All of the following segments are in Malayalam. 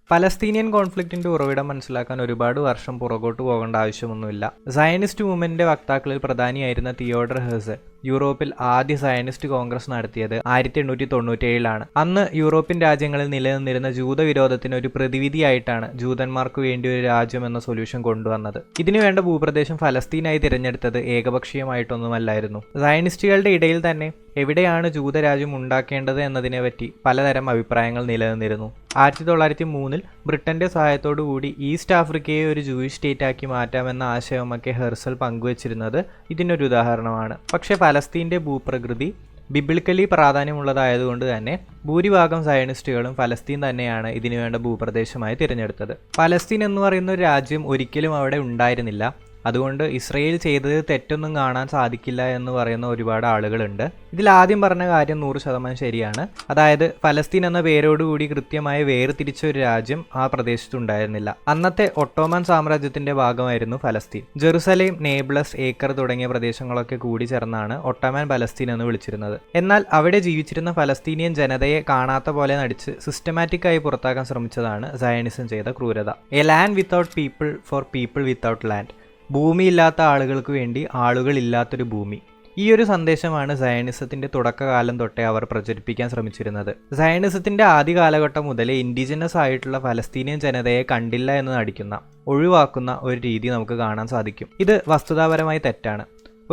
പലസ്തീനിയൻ കോൺഫ്ലിക്റ്റിന്റെ ഉറവിടം മനസ്സിലാക്കാൻ ഒരുപാട് വർഷം പുറകോട്ട് പോകേണ്ട ആവശ്യമൊന്നുമില്ല. സയനിസ്റ്റ് മൂവ്മെന്റിന്റെ വക്താക്കളിൽ പ്രധാനിയായിരുന്ന തിയോഡർ ഹെർസൽ യൂറോപ്പിൽ ആദ്യ സയനിസ്റ്റ് കോൺഗ്രസ് നടത്തിയത് 1897 അന്ന് യൂറോപ്യൻ രാജ്യങ്ങളിൽ നിലനിന്നിരുന്ന ജൂതവിരോധത്തിന് ഒരു പ്രതിവിധിയായിട്ടാണ് ജൂതന്മാർക്ക് വേണ്ടി ഒരു രാജ്യം എന്ന സൊല്യൂഷൻ കൊണ്ടുവന്നത്. ഇതിനുവേണ്ട ഭൂപ്രദേശം ഫലസ്തീനായി തിരഞ്ഞെടുത്തത് ഏകപക്ഷീയമായിട്ടൊന്നുമല്ലായിരുന്നു. സയനിസ്റ്റുകളുടെ ഇടയിൽ തന്നെ എവിടെയാണ് ജൂതരാജ്യം ഉണ്ടാക്കേണ്ടത് എന്നതിനെപ്പറ്റി പലതരം അഭിപ്രായങ്ങൾ നിലനിന്നിരുന്നു. 1903 ബ്രിട്ടന്റെ സഹായത്തോടുകൂടി ഈസ്റ്റ് ആഫ്രിക്കയെ ഒരു ജൂയിഷ് സ്റ്റേറ്റ് ആക്കി മാറ്റാമെന്ന ആശയമൊക്കെ ഹെർസൽ പങ്കുവച്ചിരുന്നത് ഇതിനൊരു ഉദാഹരണമാണ്. പക്ഷേ ഫലസ്തീന്റെ ഭൂപ്രകൃതി ബിബ്ലിക്കലി പ്രാധാന്യമുള്ളതായതുകൊണ്ട് തന്നെ ഭൂരിഭാഗം സയനിസ്റ്റുകളും ഫലസ്തീൻ തന്നെയാണ് ഇതിനുവേണ്ട ഭൂപ്രദേശമായി തിരഞ്ഞെടുത്തത്. ഫലസ്തീൻ എന്ന് പറയുന്ന ഒരു രാജ്യം ഒരിക്കലും അവിടെ ഉണ്ടായിരുന്നില്ല. അതുകൊണ്ട് ഇസ്രയേൽ ചെയ്തത് തെറ്റൊന്നും കാണാൻ സാധിക്കില്ല എന്ന് പറയുന്ന ഒരുപാട് ആളുകളുണ്ട്. ഇതിൽ ആദ്യം പറഞ്ഞ കാര്യം 100% ശരിയാണ്. അതായത് ഫലസ്തീൻ എന്ന പേരോടുകൂടി കൃത്യമായി വേർതിരിച്ച ഒരു രാജ്യം ആ പ്രദേശത്തുണ്ടായിരുന്നില്ല. അന്നത്തെ ഒട്ടോമൻ സാമ്രാജ്യത്തിന്റെ ഭാഗമായിരുന്നു ഫലസ്തീൻ. ജെറുസലേം, നേബ്ലസ്, ഏക്കർ തുടങ്ങിയ പ്രദേശങ്ങളൊക്കെ കൂടി ചേർന്നാണ് ഒട്ടോമൻ പലസ്തീൻ എന്ന് വിളിച്ചിരുന്നത്. എന്നാൽ അവിടെ ജീവിച്ചിരുന്ന ഫലസ്തീനിയൻ ജനതയെ കാണാത്ത പോലെ നടിച്ച് സിസ്റ്റമാറ്റിക്കായി പുറത്താക്കാൻ ശ്രമിച്ചതാണ് സയനിസം ചെയ്ത ക്രൂരത. A land without people for people without land. ഭൂമിയില്ലാത്ത ആളുകൾക്ക് വേണ്ടി ആളുകളില്ലാത്തൊരു ഭൂമി. ഈ ഒരു സന്ദേശമാണ് സയനിസത്തിന്റെ തുടക്കകാലം തൊട്ടേ അവർ പ്രചരിപ്പിക്കാൻ ശ്രമിച്ചിരുന്നത്. സയനിസത്തിന്റെ ആദ്യ കാലഘട്ടം മുതലേ ഇൻഡിജിനസ് ആയിട്ടുള്ള ഫലസ്തീനിയൻ ജനതയെ കണ്ടില്ല എന്ന് നടിക്കുന്ന, ഒഴിവാക്കുന്ന ഒരു രീതി നമുക്ക് കാണാൻ സാധിക്കും. ഇത് വസ്തുതാപരമായി തെറ്റാണ്.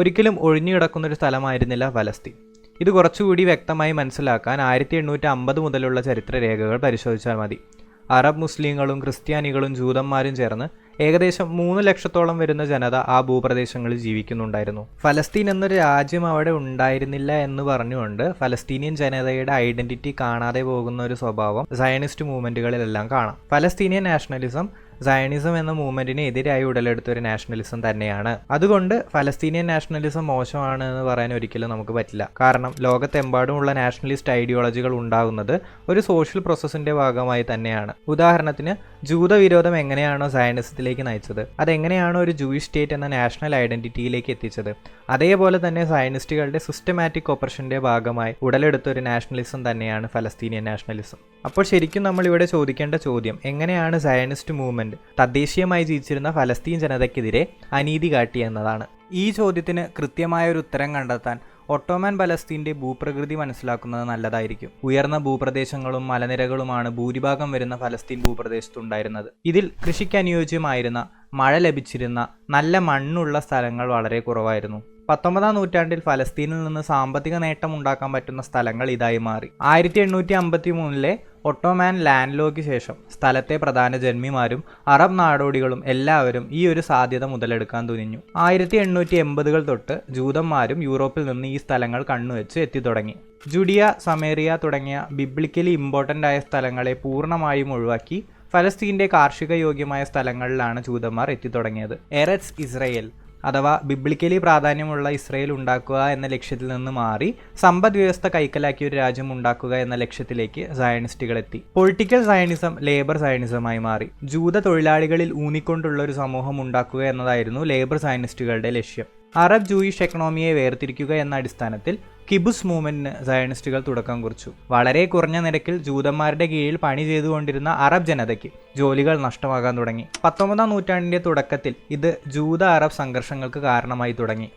ഒരിക്കലും ഒഴിഞ്ഞുകിടക്കുന്ന ഒരു സ്ഥലമായിരുന്നില്ല ഫലസ്തീൻ. ഇത് കുറച്ചുകൂടി വ്യക്തമായി മനസ്സിലാക്കാൻ 1850 മുതലുള്ള ചരിത്രരേഖകൾ പരിശോധിച്ചാൽ മതി. അറബ് മുസ്ലിങ്ങളും ക്രിസ്ത്യാനികളും ജൂതന്മാരും ചേർന്ന് ഏകദേശം 3 ലക്ഷത്തോളം വരുന്ന ജനത ആ ഭൂപ്രദേശങ്ങളിൽ ജീവിക്കുന്നുണ്ടായിരുന്നു. ഫലസ്തീൻ എന്നൊരു രാജ്യം അവിടെ ഉണ്ടായിരുന്നില്ല എന്ന് പറഞ്ഞുകൊണ്ട് ഫലസ്തീനിയൻ ജനതയുടെ ഐഡന്റിറ്റി കാണാതെ പോകുന്ന ഒരു സ്വഭാവം സയനിസ്റ്റ് മൂവ്മെന്റുകളിലെല്ലാം കാണാം. ഫലസ്തീനിയൻ നാഷണലിസം സയനിസം എന്ന മൂവ്മെന്റിന് എതിരായി ഉടലെടുത്ത ഒരു നാഷണലിസം തന്നെയാണ്. അതുകൊണ്ട് ഫലസ്തീനിയൻ നാഷണലിസം മോശമാണ് എന്ന് പറയാൻ ഒരിക്കലും നമുക്ക് പറ്റില്ല. കാരണം ലോകത്തെമ്പാടുമുള്ള നാഷണലിസ്റ്റ് ഐഡിയോളജികൾ ഉണ്ടാകുന്നത് ഒരു സോഷ്യൽ പ്രോസസ്സിന്റെ ഭാഗമായി തന്നെയാണ്. ഉദാഹരണത്തിന് ജൂതവിരോധം എങ്ങനെയാണോ സയനിസത്തിലേക്ക് നയിച്ചത്, അതെങ്ങനെയാണോ ഒരു ജൂയിഷ് സ്റ്റേറ്റ് എന്ന നാഷണൽ ഐഡന്റിറ്റിയിലേക്ക് എത്തിച്ചത്, അതേപോലെ തന്നെ സയനിസ്റ്റുകളുടെ സിസ്റ്റമാറ്റിക് ഓപ്പറേഷന്റെ ഭാഗമായി ഉടലെടുത്ത ഒരു നാഷണലിസം തന്നെയാണ് ഫലസ്തീനിയൻ നാഷണലിസം. അപ്പോൾ ശരിക്കും നമ്മൾ ഇവിടെ ചോദിക്കേണ്ട ചോദ്യം, എങ്ങനെയാണ് സയനിസ്റ്റ് മൂവ്മെന്റ് തദ്ദേശീയമായി ജീവിച്ചിരുന്ന ഫലസ്തീൻ ജനതയ്ക്കെതിരെ അനീതി കാട്ടി എന്നതാണ്. ഈ ചോദ്യത്തിന് കൃത്യമായ ഒരു ഉത്തരം കണ്ടെത്താൻ ഒട്ടോമൻ പലസ്തീന്റെ ഭൂപ്രകൃതി മനസ്സിലാക്കുന്നത് നല്ലതായിരിക്കും. ഉയർന്ന ഭൂപ്രദേശങ്ങളും മലനിരകളുമാണ് ഭൂരിഭാഗം വരുന്ന ഫലസ്തീൻ ഭൂപ്രദേശത്തുണ്ടായിരുന്നത്. ഇതിൽ കൃഷിക്ക് അനുയോജ്യമായിരുന്ന, മഴ ലഭിച്ചിരുന്ന, നല്ല മണ്ണുള്ള സ്ഥലങ്ങൾ വളരെ കുറവായിരുന്നു. 19-ാം നൂറ്റാണ്ടിൽ ഫലസ്തീനിൽ നിന്ന് സാമ്പത്തിക നേട്ടം ഉണ്ടാക്കാൻ പറ്റുന്ന സ്ഥലങ്ങൾ ഇതായി മാറി. 1853 ഒട്ടോമാൻ ലാൻഡ് ലോയ്ക്ക് ശേഷം സ്ഥലത്തെ പ്രധാന ജന്മിമാരും അറബ് നാടോടികളും എല്ലാവരും ഈ ഒരു സാധ്യത മുതലെടുക്കാൻ തുനിഞ്ഞു. 1880-കൾ തൊട്ട് ജൂതന്മാരും യൂറോപ്പിൽ നിന്ന് ഈ സ്ഥലങ്ങൾ കണ്ണുവെച്ച് എത്തിത്തുടങ്ങി. ജുഡിയ, സമേറിയ തുടങ്ങിയ ബിബ്ലിക്കലി ഇമ്പോർട്ടൻ്റ് ആയ സ്ഥലങ്ങളെ പൂർണ്ണമായും ഒഴിവാക്കി ഫലസ്തീൻ്റെ കാർഷിക യോഗ്യമായ സ്ഥലങ്ങളിലാണ് ജൂതന്മാർ എത്തിത്തുടങ്ങിയത്. എററ്റ്സ് ഇസ്രയേൽ അഥവാ ബിബ്ലിക്കലി പ്രാധാന്യമുള്ള ഇസ്രയേൽ ഉണ്ടാക്കുക എന്ന ലക്ഷ്യത്തിൽ നിന്ന് മാറി സമ്പദ് വ്യവസ്ഥ കൈക്കലാക്കിയ ഒരു രാജ്യം ഉണ്ടാക്കുക എന്ന ലക്ഷ്യത്തിലേക്ക് സയനിസ്റ്റുകൾ എത്തി. പൊളിറ്റിക്കൽ സയനിസം ലേബർ സയനിസമായി മാറി. ജൂത തൊഴിലാളികളിൽ ഊന്നിക്കൊണ്ടുള്ള ഒരു സമൂഹം ഉണ്ടാക്കുക എന്നതായിരുന്നു ലേബർ സയനിസ്റ്റുകളുടെ ലക്ഷ്യം. അറബ് ജൂയിഷ് എക്കണോമിയെ വേർതിരിക്കുക എന്ന അടിസ്ഥാനത്തിൽ കിബുസ് മൂവ്മെന്റിന് സയനിസ്റ്റുകൾ തുടക്കം കുറിച്ചു. വളരെ കുറഞ്ഞ നിരക്കിൽ ജൂതന്മാരുടെ കീഴിൽ പണി ചെയ്തുകൊണ്ടിരുന്ന അറബ് ജനതയ്ക്ക് ജോലികൾ നഷ്ടമാകാൻ തുടങ്ങി. 19-ാം നൂറ്റാണ്ടിന്റെ തുടക്കത്തിൽ ഇത് ജൂത അറബ് സംഘർഷങ്ങൾക്ക് കാരണമായി തുടങ്ങി.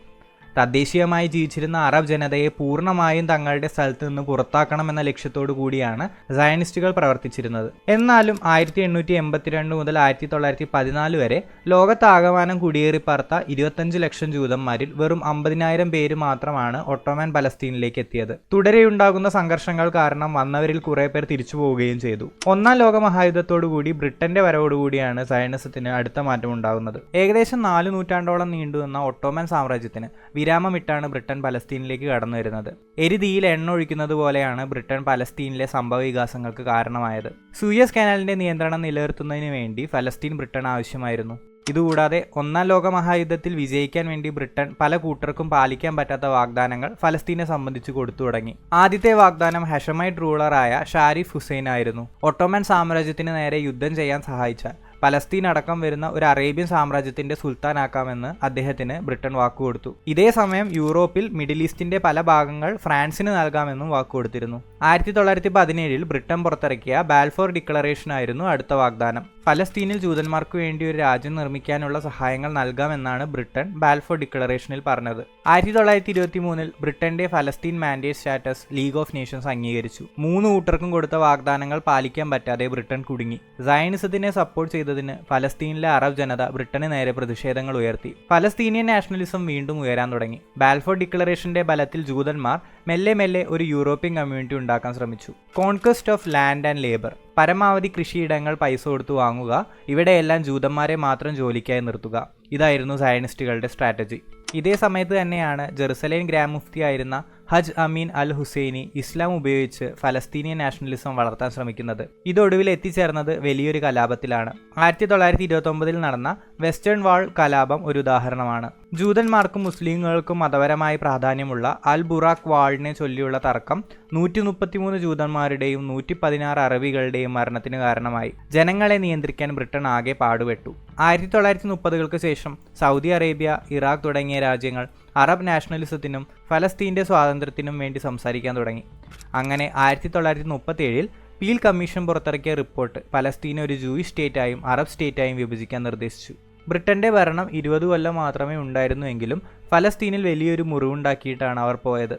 തദ്ദേശീയമായി ജീവിച്ചിരുന്ന അറബ് ജനതയെ പൂർണ്ണമായും തങ്ങളുടെ സ്ഥലത്ത് നിന്ന് പുറത്താക്കണമെന്ന ലക്ഷ്യത്തോടു കൂടിയാണ് സയനിസ്റ്റുകൾ പ്രവർത്തിച്ചിരുന്നത്. എന്നാലും 1882 മുതൽ 1914 വരെ ലോകത്താകമാനം കുടിയേറിപ്പാർത്ത 25 ലക്ഷം ജൂതന്മാരിൽ വെറും 50,000 പേര് മാത്രമാണ് ഒട്ടോമൻ പലസ്തീനിലേക്ക് എത്തിയത്. തുടരെയുണ്ടാകുന്ന സംഘർഷങ്ങൾ കാരണം വന്നവരിൽ കുറെ പേർ തിരിച്ചു പോവുകയും ചെയ്തു. 1-ാം ലോക മഹായുദ്ധത്തോടുകൂടി ബ്രിട്ടന്റെ വരവോടുകൂടിയാണ് സയനിസത്തിന് അടുത്ത മാറ്റം ഉണ്ടാകുന്നത്. ഏകദേശം 4 നൂറ്റാണ്ടോളം നീണ്ടുവന്ന ഒട്ടോമൻ സാമ്രാജ്യത്തിന് വിരാമമിട്ടാണ് ബ്രിട്ടൻ പലസ്തീനിലേക്ക് കടന്നു വരുന്നത്. എരിതീയിൽ എണ്ണ ഒഴിക്കുന്നത് പോലെയാണ് ബ്രിട്ടൻ പലസ്തീനിലെ സംഭവ വികാസങ്ങൾക്ക് കാരണമായത്. സൂയസ് കനാലിന്റെ നിയന്ത്രണം നിലനിർത്തുന്നതിന് വേണ്ടി ഫലസ്തീൻ ബ്രിട്ടൻ ആവശ്യമായിരുന്നു. ഇതുകൂടാതെ 1-ാം ലോക മഹായുദ്ധത്തിൽ വിജയിക്കാൻ വേണ്ടി ബ്രിട്ടൻ പല കൂട്ടർക്കും പാലിക്കാൻ പറ്റാത്ത വാഗ്ദാനങ്ങൾ ഫലസ്തീനെ സംബന്ധിച്ച് കൊടുത്തു തുടങ്ങി. ആദ്യത്തെ വാഗ്ദാനം ഹഷമൈറ്റ് റൂളറായ ഷാരിഫ് ഹുസൈൻ ആയിരുന്നു. ഒട്ടോമൻ സാമ്രാജ്യത്തിന് നേരെ യുദ്ധം ചെയ്യാൻ സഹായിച്ചാൽ പലസ്തീൻ അടക്കം വരുന്ന ഒരു അറേബ്യൻ സാമ്രാജ്യത്തിന്റെ സുൽത്താനാക്കാമെന്ന് അദ്ദേഹത്തിന് ബ്രിട്ടൻ വാക്കുകൊടുത്തു. ഇതേ സമയം യൂറോപ്പിൽ മിഡിൽ ഈസ്റ്റിന്റെ പല ഭാഗങ്ങൾ ഫ്രാൻസിന് നൽകാമെന്നും വാക്കുകൊടുത്തിരുന്നു. 1917 ബ്രിട്ടൻ പുറത്തിറക്കിയ ബാൽഫോർ ഡിക്ലറേഷൻ ആയിരുന്നു അടുത്ത വാഗ്ദാനം. ഫലസ്തീനിൽ ജൂതന്മാർക്ക് വേണ്ടി ഒരു രാജ്യം നിർമ്മിക്കാനുള്ള സഹായങ്ങൾ നൽകാമെന്നാണ് ബ്രിട്ടൻ ബാൽഫോർ ഡിക്ലറേഷനിൽ പറഞ്ഞത്. 1923 ബ്രിട്ടന്റെ ഫലസ്തീൻ mandate status league of Nations അംഗീകരിച്ചു. 3 കൂട്ടർക്കും കൊടുത്ത വാഗ്ദാനങ്ങൾ പാലിക്കാൻ പറ്റാതെ ബ്രിട്ടൻ കുടുങ്ങി. സയനിസത്തിനെ സപ്പോർട്ട് ചെയ്തതിന് ഫലസ്തീനിലെ അറബ് ജനത ബ്രിട്ടന് നേരെ പ്രതിഷേധങ്ങൾ ഉയർത്തി. ഫലസ്തീനിയൻ നാഷണലിസം വീണ്ടും ഉയരാൻ തുടങ്ങി. ബാൽഫോർ ഡിക്ലറേഷന്റെ ബലത്തിൽ ജൂതന്മാർ മെല്ലെ മെല്ലെ ഒരു യൂറോപ്യൻ കമ്മ്യൂണിറ്റി ഉണ്ടാക്കാൻ ശ്രമിച്ചു. Conquest of land and labour, പരമാവധി കൃഷിയിടങ്ങൾ പൈസ കൊടുത്തു വാങ്ങുക, ഇവിടെയെല്ലാം ജൂതന്മാരെ മാത്രം ജോലിക്കായി നിർത്തുക, ഇതായിരുന്നു സയനിസ്റ്റുകളുടെ സ്ട്രാറ്റജി. ഇതേ സമയത്ത് തന്നെയാണ് ജെറുസലേം ഗ്രാൻഡ് മുഫ്തി ആയിരുന്ന ഹജ് അമീൻ അൽ ഹുസൈനി ഇസ്ലാം ഉപയോഗിച്ച് ഫലസ്തീനിയൻ നാഷണലിസം വളർത്താൻ ശ്രമിക്കുന്നത്. ഇതൊടുവിൽ എത്തിച്ചേർന്നത് വലിയൊരു കലാപത്തിലാണ്. 1929 നടന്ന വെസ്റ്റേൺ വാൾ കലാപം ഒരു ഉദാഹരണമാണ്. ജൂതന്മാർക്കും മുസ്ലിങ്ങൾക്കും മതപരമായി പ്രാധാന്യമുള്ള അൽ ബുറാഖ് വാളിനെ ചൊല്ലിയുള്ള തർക്കം 133 ജൂതന്മാരുടെയും 116 അറബികളുടെയും മരണത്തിന് കാരണമായി. ജനങ്ങളെ നിയന്ത്രിക്കാൻ ബ്രിട്ടൻ ആകെ പാടുപെട്ടു. 1930-കൾക്ക് ശേഷം സൗദി അറേബ്യ, ഇറാഖ് തുടങ്ങിയ രാജ്യങ്ങൾ അറബ് നാഷണലിസത്തിനും ഫലസ്തീൻ്റെ സ്വാതന്ത്ര്യത്തിനും വേണ്ടി സംസാരിക്കാൻ തുടങ്ങി. അങ്ങനെ 1937 പീൽ കമ്മീഷൻ പുറത്തിറക്കിയ റിപ്പോർട്ട് പലസ്തീനെ ഒരു ജൂയിഷ് സ്റ്റേറ്റായും അറബ് സ്റ്റേറ്റായും വിഭജിക്കാൻ നിർദ്ദേശിച്ചു. ബ്രിട്ടന്റെ ഭരണം 20 കൊല്ലം മാത്രമേ ഉണ്ടായിരുന്നുവെങ്കിലും ഫലസ്തീനിൽ വലിയൊരു മുറിവുണ്ടാക്കിയിട്ടാണ് അവർ പോയത്.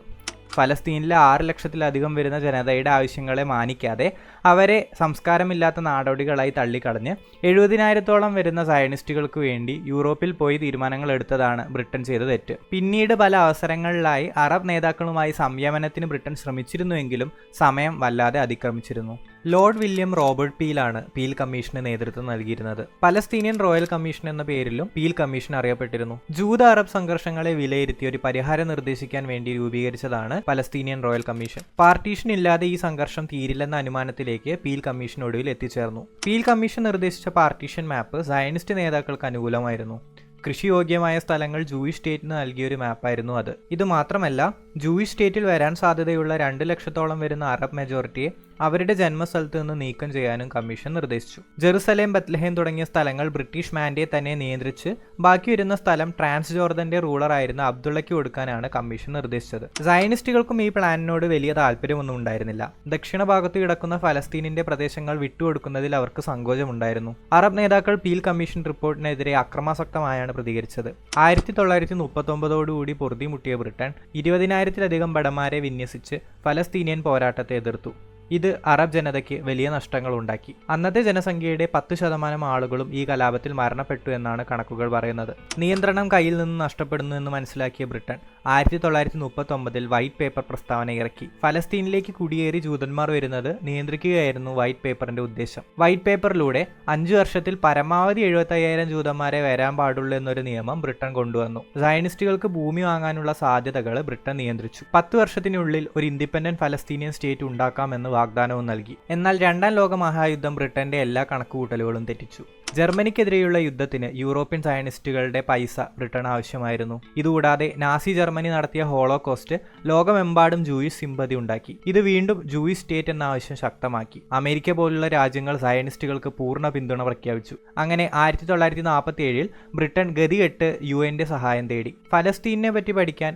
ഫലസ്തീനിലെ 6 ലക്ഷത്തിലധികം വരുന്ന ജനതയുടെ ആവശ്യങ്ങളെ മാനിക്കാതെ അവരെ സംസ്കാരമില്ലാത്ത നാടോടികളായി തള്ളിക്കളഞ്ഞ് 70,000-ഓളം വരുന്ന സയനിസ്റ്റുകൾക്ക് വേണ്ടി യൂറോപ്പിൽ പോയി തീരുമാനങ്ങൾ എടുത്തതാണ് ബ്രിട്ടൻ ചെയ്ത തെറ്റ്. പിന്നീട് പല അവസരങ്ങളിലായി അറബ് നേതാക്കളുമായി സംയമനത്തിന് ബ്രിട്ടൻ ശ്രമിച്ചിരുന്നുവെങ്കിലും സമയം വല്ലാതെ അതിക്രമിച്ചിരുന്നു. ലോർഡ് വില്യം റോബർട്ട് പീലാണ് പീൽ കമ്മീഷന് നേതൃത്വം നൽകിയിരുന്നത്. പലസ്തീനിയൻ റോയൽ കമ്മീഷൻ എന്ന പേരിലും പീൽ കമ്മീഷൻ അറിയപ്പെട്ടിരുന്നു. ജൂത അറബ് സംഘർഷങ്ങളെ വിലയിരുത്തി ഒരു പരിഹാരം നിർദ്ദേശിക്കാൻ വേണ്ടി രൂപീകരിച്ചതാണ് പലസ്തീനിയൻ റോയൽ കമ്മീഷൻ. പാർട്ടീഷൻ ഇല്ലാതെ ഈ സംഘർഷം തീരില്ലെന്ന അനുമാനത്തിലേക്ക് പീൽ കമ്മീഷൻ ഒടുവിൽ എത്തിച്ചേർന്നു. പീൽ കമ്മീഷൻ നിർദ്ദേശിച്ച പാർട്ടീഷൻ മാപ്പ് സയനിസ്റ്റ് നേതാക്കൾക്ക് അനുകൂലമായിരുന്നു. കൃഷിയോഗ്യമായ സ്ഥലങ്ങൾ ജൂയിഷ് സ്റ്റേറ്റിന് നൽകിയൊരു മാപ്പായിരുന്നു അത്. ഇത് മാത്രമല്ല, ജൂയിഷ് സ്റ്റേറ്റിൽ വരാൻ സാധ്യതയുള്ള 2 ലക്ഷത്തോളം വരുന്ന അറബ് മെജോറിറ്റിയെ അവരുടെ ജന്മസ്ഥലത്ത് നിന്ന് നീക്കം ചെയ്യാനും കമ്മീഷൻ നിർദ്ദേശിച്ചു. ജെറുസലേം, ബത്ലഹേം തുടങ്ങിയ സ്ഥലങ്ങൾ ബ്രിട്ടീഷ് മാൻഡേ തന്നെ നിയന്ത്രിച്ച് ബാക്കി വരുന്ന സ്ഥലം ട്രാൻസ് ജോർദന്റെ റൂളറായിരുന്ന അബ്ദുള്ളയ്ക്ക് കൊടുക്കാനാണ് കമ്മീഷൻ നിർദ്ദേശിച്ചത്. സയനിസ്റ്റുകൾക്കും ഈ പ്ലാനിനോട് വലിയ താല്പര്യമൊന്നും ഉണ്ടായിരുന്നില്ല. ദക്ഷിണ ഭാഗത്ത് കിടക്കുന്ന ഫലസ്തീനിന്റെ പ്രദേശങ്ങൾ വിട്ടുകൊടുക്കുന്നതിൽ അവർക്ക് സങ്കോചമുണ്ടായിരുന്നു. അറബ് നേതാക്കൾ പീൽ കമ്മീഷൻ റിപ്പോർട്ടിനെതിരെ അക്രമാസക്തമായാണ് പ്രതികരിച്ചത്. 1939 പൊറുതിമുട്ടിയ ബ്രിട്ടൻ 20,000-ലധികം ഭടന്മാരെ വിന്യസിച്ച് ഫലസ്തീനിയൻ പോരാട്ടത്തെ എതിർത്തു. ഇത് അറബ് ജനതയ്ക്ക് വലിയ നഷ്ടങ്ങൾ ഉണ്ടാക്കി. അന്നത്തെ ജനസംഖ്യയുടെ 10% ആളുകളും ഈ കലാപത്തിൽ മരണപ്പെട്ടു എന്നാണ് കണക്കുകൾ പറയുന്നത്. നിയന്ത്രണം കയ്യിൽ നിന്ന് നഷ്ടപ്പെടുന്നു എന്ന് മനസ്സിലാക്കിയ ബ്രിട്ടൻ 1939 വൈറ്റ് പേപ്പർ പ്രസ്താവന ഇറക്കി. ഫലസ്തീനിലേക്ക് കുടിയേറി ജൂതന്മാർ വരുന്നത് നിയന്ത്രിക്കുകയായിരുന്നു വൈറ്റ് പേപ്പറിന്റെ ഉദ്ദേശം. വൈറ്റ് പേപ്പറിലൂടെ 5 വർഷത്തിൽ പരമാവധി 75,000 ജൂതന്മാരെ വരാൻ പാടുള്ളൂ എന്നൊരു നിയമം ബ്രിട്ടൻ കൊണ്ടുവന്നു. സയനിസ്റ്റുകൾക്ക് ഭൂമി വാങ്ങാനുള്ള സാധ്യതകൾ ബ്രിട്ടൻ നിയന്ത്രിച്ചു. 10 വർഷത്തിനുള്ളിൽ ഒരു ഇൻഡിപെൻഡന്റ് ഫലസ്തീനിയൻ സ്റ്റേറ്റ് ഉണ്ടാക്കാമെന്ന് വാഗ്ദാനവും നൽകി. എന്നാൽ 2ാം ലോക മഹായുദ്ധം ബ്രിട്ടന്റെ എല്ലാ കണക്കുകൂട്ടലുകളും തെറ്റിച്ചു. ജർമ്മനിക്കെതിരെയുള്ള യുദ്ധത്തിന് യൂറോപ്യൻ സയനിസ്റ്റുകളുടെ പൈസ ബ്രിട്ടൻ ആവശ്യമായിരുന്നു. ഇതുകൂടാതെ നാസി ജർമ്മനി നടത്തിയ ഹോളോകോസ്റ്റ് ലോകമെമ്പാടും ജൂയിഷ് സിമ്പതി ഉണ്ടാക്കി. ഇത് വീണ്ടും ജൂയിഷ് സ്റ്റേറ്റ് എന്ന ആവശ്യം ശക്തമാക്കി. അമേരിക്ക പോലുള്ള രാജ്യങ്ങൾ സയനിസ്റ്റുകൾക്ക് പൂർണ്ണ പിന്തുണ പ്രഖ്യാപിച്ചു. അങ്ങനെ 1947 ബ്രിട്ടൻ ഗതികെട്ട് യുഎന്റെ സഹായം തേടി. ഫലസ്തീനെ പറ്റി പഠിക്കാൻ